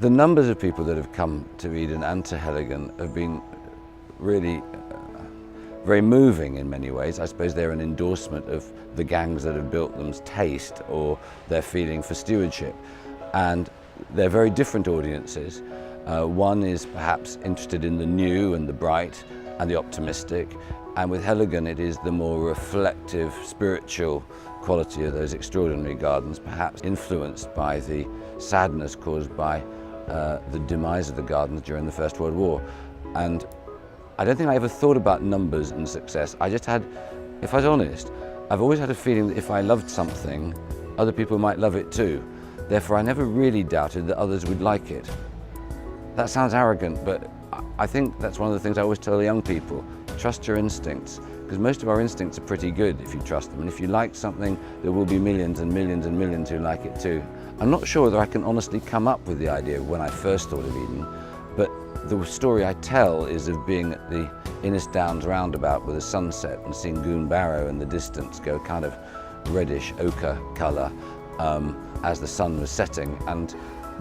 The numbers of people that have come to Eden and to Heligan have been really very moving in many ways. I suppose they're an endorsement of the gangs that have built them's taste or their feeling for stewardship. And they're very different audiences. One is perhaps interested in the new and the bright and the optimistic. And with Heligan, it is the more reflective, spiritual quality of those extraordinary gardens, perhaps influenced by the sadness caused by the demise of the gardens during the First World War. And I don't think I ever thought about numbers and success. I just had, if I was honest, I've always had a feeling that if I loved something, other people might love it too. Therefore, I never really doubted that others would like it. That sounds arrogant, but I think that's one of the things I always tell young people. Trust your instincts, because most of our instincts are pretty good if you trust them. And if you like something, there will be millions and millions and millions who like it too. I'm not sure whether I can honestly come up with the idea when I first thought of Eden, but the story I tell is of being at the Innis Downs roundabout with a sunset and seeing Goon Barrow in the distance go kind of reddish ochre colour as the sun was setting, and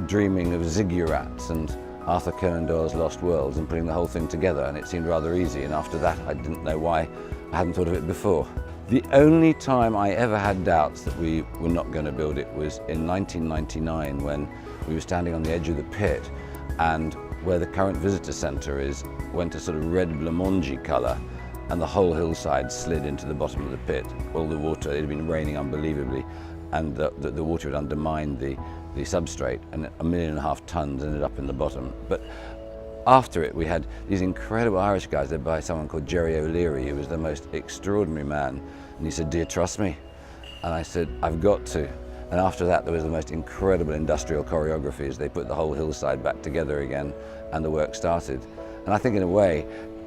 dreaming of ziggurats and Arthur Conan Doyle's Lost Worlds and putting the whole thing together, and it seemed rather easy, and after that I didn't know why I hadn't thought of it before. The only time I ever had doubts that we were not going to build it was in 1999 when we were standing on the edge of the pit, and where the current visitor centre is went a sort of red blancmange colour, and the whole hillside slid into the bottom of the pit. All the water, it had been raining unbelievably, and the water had undermined the substrate, and 1.5 million tonnes ended up in the bottom. But after it, we had these incredible Irish guys led by someone called Jerry O'Leary, who was the most extraordinary man. And he said, "Do you trust me?" And I said, "I've got to." And after that, there was the most incredible industrial choreography as they put the whole hillside back together again, and the work started. And I think in a way,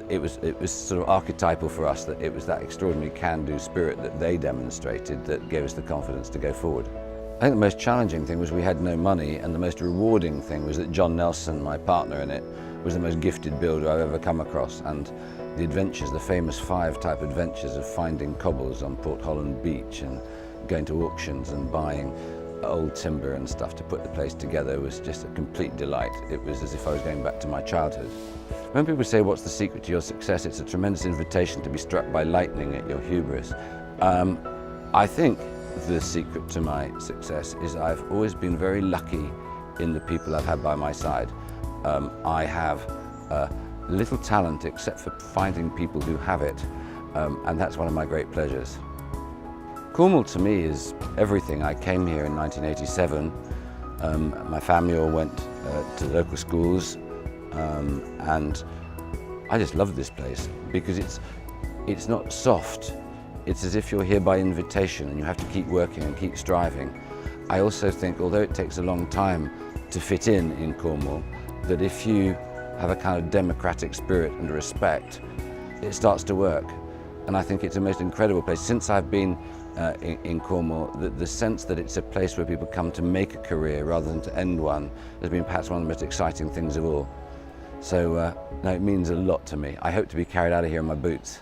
it was sort of archetypal for us that it was that extraordinary can-do spirit that they demonstrated that gave us the confidence to go forward. I think the most challenging thing was we had no money, and the most rewarding thing was that John Nelson, my partner in it, was the most gifted builder I've ever come across. And the adventures, the famous 5-type adventures of finding cobbles on Port Holland Beach and going to auctions and buying old timber and stuff to put the place together was just a complete delight. It was as if I was going back to my childhood. When people say, "What's the secret to your success?" it's a tremendous invitation to be struck by lightning at your hubris. I think the secret to my success is I've always been very lucky in the people I've had by my side. I have little talent except for finding people who have it, and that's one of my great pleasures. Cornwall to me is everything. I came here in 1987. My family all went to the local schools, and I just love this place because it's not soft. It's as if you're here by invitation and you have to keep working and keep striving. I also think, although it takes a long time to fit in Cornwall, that if you have a kind of democratic spirit and respect, it starts to work. And I think it's a most incredible place. Since I've been in Cornwall, the sense that it's a place where people come to make a career rather than to end one has been perhaps one of the most exciting things of all. So no, it means a lot to me. I hope to be carried out of here in my boots.